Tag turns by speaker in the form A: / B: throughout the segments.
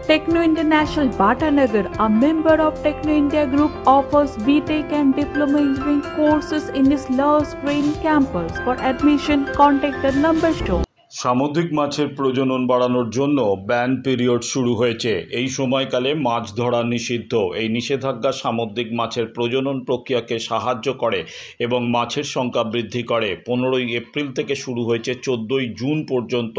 A: Techno International Bhatanagar, a member of Techno India Group, offers BTech and Diploma Engineering courses in its Love Green campus. For admission, contact the number shown.
B: সামুদ্রিক মাছের প্রজনন বাড়ানোর জন্য ban period শুরু হয়েছে। এই সময়কালে মাছ ধরা নিষিদ্ধ। এই নিষেধাজ্ঞা সামুদ্রিক মাছের প্রজনন প্রক্রিয়াকে সাহায্য করে এবং মাছের সংখ্যা বৃদ্ধি করে। 15ই এপ্রিল থেকে শুরু হয়েছে 14ই জুন পর্যন্ত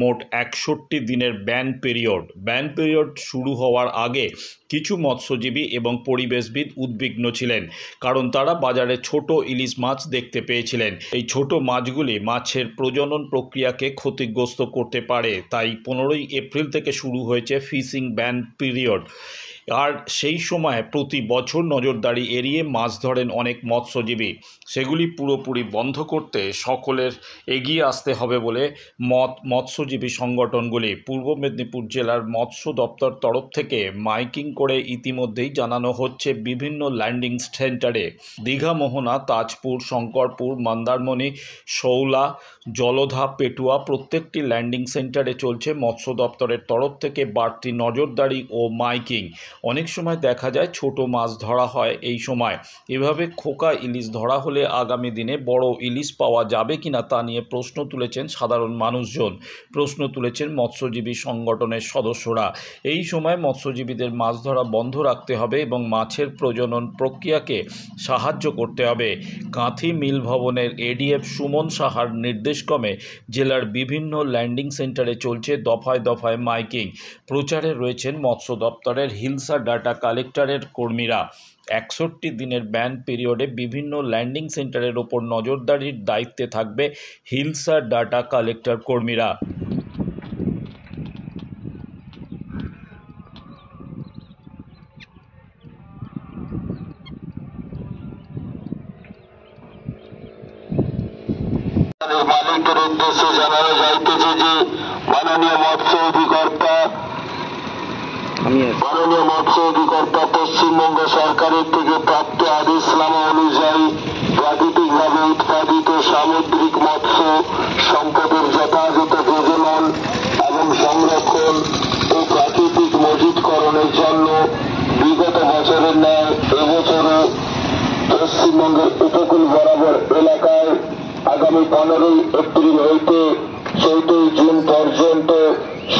B: মোট 61 দিনের ব্যান পিরিয়ড। ব্যান পিরিয়ড শুরু হওয়ার আগে কিছু মৎস্যজীবী এবং পরিবেশবিদ উদ্বিগ্ন ছিলেন, কারণ তারা বাজারে ছোট ইলিশ মাছ দেখতে পেয়েছিলেন। এই ছোট মাছগুলি মাছের প্রজনন প্রক্রিয়াকে ক্ষতিগ্রস্ত করতে পারে। তাই 15ই এপ্রিল থেকে শুরু হয়েছে ফিশিং ব্যান পিরিয়ড। আর সেই সময় প্রতি বছর নজরদারি এড়িয়ে মাছ ধরেন অনেক মৎস্যজীবী। সেগুলি পুরোপুরি বন্ধ করতে সকলের এগিয়ে আসতে হবে বলে মৎস্যজীবী সংগঠনগুলি। পূর্ব মেদিনীপুর জেলার মৎস্য দপ্তর তরফ থেকে মাইকিং করে ইতিমধ্যেই জানানো হচ্ছে বিভিন্ন ল্যান্ডিং সেন্টারে। দীঘা, মোহনা, তাজপুর, শঙ্করপুর, মন্দারমণি, শৌলা, জলধা, পেটুয়া প্রত্যেকটি ল্যান্ডিং সেন্টারে চলছে মৎস্য দপ্তরের তরফ থেকে বাড়তি নজরদারি ও মাইকিং। অনেক সময় দেখা যায় ছোট মাছ ধরা হয় এই সময়। এভাবে খোকা ইলিশ ধরা হলে আগামী দিনে বড় ইলিশ পাওয়া যাবে কিনা তা নিয়ে প্রশ্ন তুলেছেন সাধারণ মানুষজন, প্রশ্ন তুলেছেন মৎস্যজীবী সংগঠনের সদস্যরা। এই সময় মৎস্যজীবীদের মাছ ধরা বন্ধ রাখতে হবে এবং মাছের প্রজনন প্রক্রিয়াকে সাহায্য করতে হবে। কাঁথি মিল ভবনের এডিএফ সুমন সাহার নির্দেশক্রমে জেলার বিভিন্ন ল্যান্ডিং সেন্টারে চলছে দফায় দফায় মাইকিং। প্রচারে রয়েছেন মৎস্য দপ্তরের হিলসা ডাটা কালেক্টরের কর্মীরা। 61 দিনের ব্যান পিরিয়ডে বিভিন্ন ল্যান্ডিং সেন্টারের ওপর নজরদারির দায়িত্বে থাকবে হিলসা ডাটা কালেক্টর কর্মীরা।
C: মালিকদের উদ্দেশ্যে জানানো যাইতেছে যে মাননীয় মৎস্য অধিকর্তা পশ্চিমবঙ্গ সরকারের থেকে প্রাপ্ত আদেশনামা অনুযায়ী প্রাকৃতিকভাবে উৎপাদিত সামুদ্রিক মৎস্য সম্পদের যথাযথ প্রজনন এবং সংরক্ষণ ও প্রাকৃতিক মজুতকরণের জন্য বিগত বছরের ন্যায় এবছরও পশ্চিমবঙ্গের উপকূল বরাবর এলাকায় আগামী 15ই এপ্রিল হইতে 14ই জুন পর্যন্ত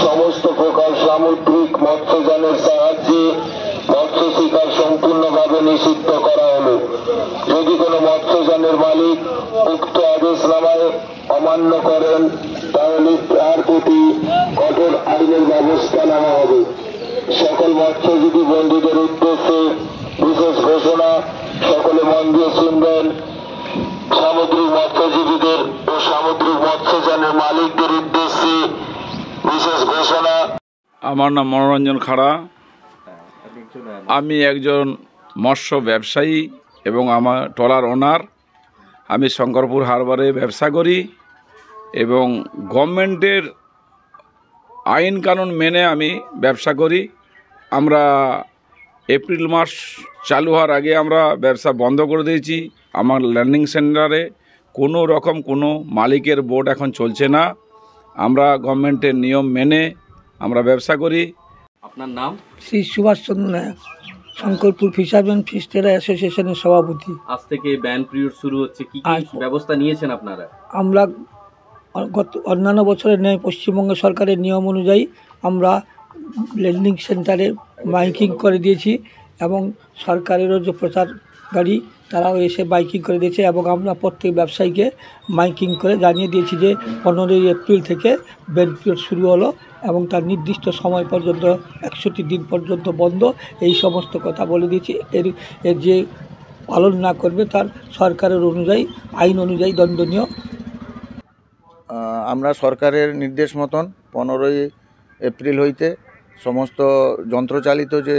C: সমস্ত প্রকার সামুদ্রিক মৎস্যযানের সাহায্যে মৎস্য শিকার সম্পূর্ণভাবে নিষিদ্ধ করা হলো। যদি কোনো মৎস্যযানের মালিক উক্ত আদেশনামায় অমান্য করেন তাহলে তার প্রতি কঠোর আইনের ব্যবস্থা নেওয়া হবে। সকল মৎস্যজীবী বন্ধুদের উদ্দেশ্যে বিশেষ ঘোষণা, সকলে মন দিয়ে শুনবেন। সামুদ্রিক মৎস্যজীবীদের ও সামুদ্রিক মৎস্যযানের মালিকদের উদ্দেশ্যে বিশেষ ঘোষণা।
D: আমার নাম মনোরঞ্জন খাড়া। আমি একজন মৎস্য ব্যবসায়ী এবং আমার ট্রলার ওনার। আমি শঙ্করপুর হারবারে ব্যবসা করি এবং গভর্নমেন্টের আইন কানুন মেনে আমি ব্যবসা করি। আমরা এপ্রিল মাস চালু হওয়ার আগে আমরা ব্যবসা বন্ধ করে দিয়েছি। আমার ল্যান্ডিং সেন্টারে কোনো রকম কোনো মালিকের বোর্ড এখন চলছে না। আমরা গভর্নমেন্টের নিয়ম মেনে আমরা ব্যবসা করি।
E: আপনার নাম?
F: শ্রী সুভাষচন্দ্র নায়ক, শঙ্করপুর ফিশারম্যান ফিশ ট্রেডার অ্যাসোসিয়েশনের সভাপতি।
E: আজ থেকে ব্যান পিরিয়ড শুরু হচ্ছে, কি কি ব্যবস্থা নিয়েছেন আপনারা? আমরা
F: অন্যান্য বছরের ন্যায় পশ্চিমবঙ্গ সরকারের নিয়ম অনুযায়ী আমরা ল্যান্ডিং সেন্টারে মাইকিং করে দিয়েছি এবং সরকারেরও যে প্রচার গাড়ি তারাও এসে মাইকিং করে দিয়েছে এবং আমরা প্রত্যেক ব্যবসায়ীকে মাইকিং করে জানিয়ে দিয়েছি যে 15ই এপ্রিল থেকে ব্যান পিরিয়ড শুরু হলো এবং তার নির্দিষ্ট সময় পর্যন্ত 61 দিন পর্যন্ত বন্ধ। এই সমস্ত কথা বলে দিয়েছি। এর যে পালন না করবে তার সরকারের অনুযায়ী আইন অনুযায়ী দণ্ডনীয়।
G: আমরা সরকারের নির্দেশ মতন 15ই এপ্রিল হইতে সমস্ত যন্ত্রচালিত যে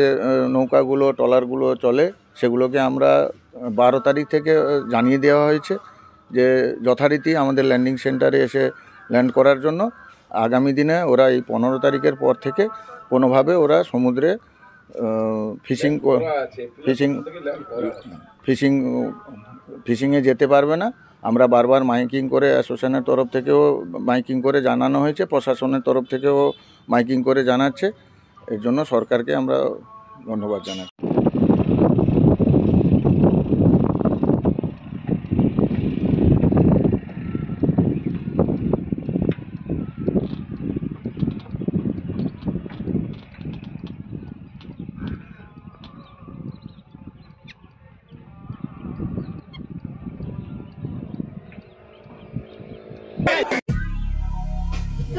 G: নৌকাগুলো ট্রলারগুলো চলে সেগুলোকে আমরা 12 তারিখ থেকে জানিয়ে দেওয়া হয়েছে যে যথারীতি আমাদের ল্যান্ডিং সেন্টারে এসে ল্যান্ড করার জন্য। আগামী দিনে ওরা এই 15 তারিখের পর থেকে কোনোভাবে ওরা সমুদ্রে ফিশিংয়ে যেতে পারবে না। আমরা বারবার মাইকিং করে অ্যাসোসিয়েশনের তরফ থেকেও মাইকিং করে জানানো হয়েছে, প্রশাসনের তরফ থেকেও মাইকিং করে জানাচ্ছে এর জন্য সরকারকে আমরা ধন্যবাদ জানাই।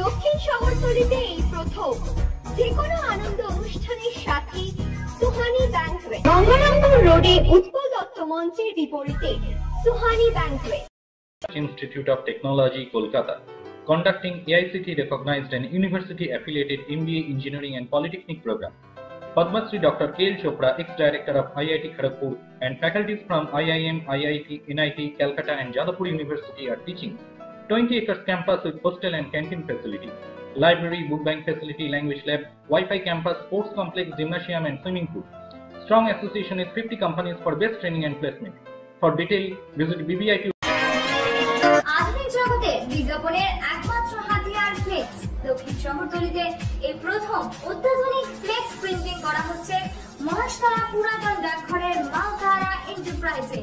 H: দক্ষিণ শহরতলিতে এই প্রথম যে কোনো আনন্দ অনুষ্ঠানের সাথে সুহানি ব্যাংকুয়েট, গঙ্গারামপুর রোডে উৎপল দত্ত মঞ্চের বিপরীতে Suhani banquet.
I: Institute of Technology, Kolkata, conducting AICT recognized and university affiliated MBA Engineering and Polytechnic program. Padma Shri Dr. K.L. Chopra, ex-director of IIT Kharagpur, and faculties from IIM, IIT, NIT, Calcutta and Jadavpur University are teaching 20 acres campus with hostel and canteen facility, library, book bank facility, language lab, Wi-Fi campus, sports complex, gymnasium and swimming pool. Strong association with 50 companies for best training and placement. For detail, visit BBIT.
H: আধুনিক জগতে বিজ্ঞাপনের একমাত্র হাতিয়ার flakes. দক্ষিণ শহরতলিতে এই প্রথম অত্যাধুনিক flakes printing করা হচ্ছে মহাশতলা পুরাতন ডাকঘরের মা তারা এন্টারপ্রাইজে।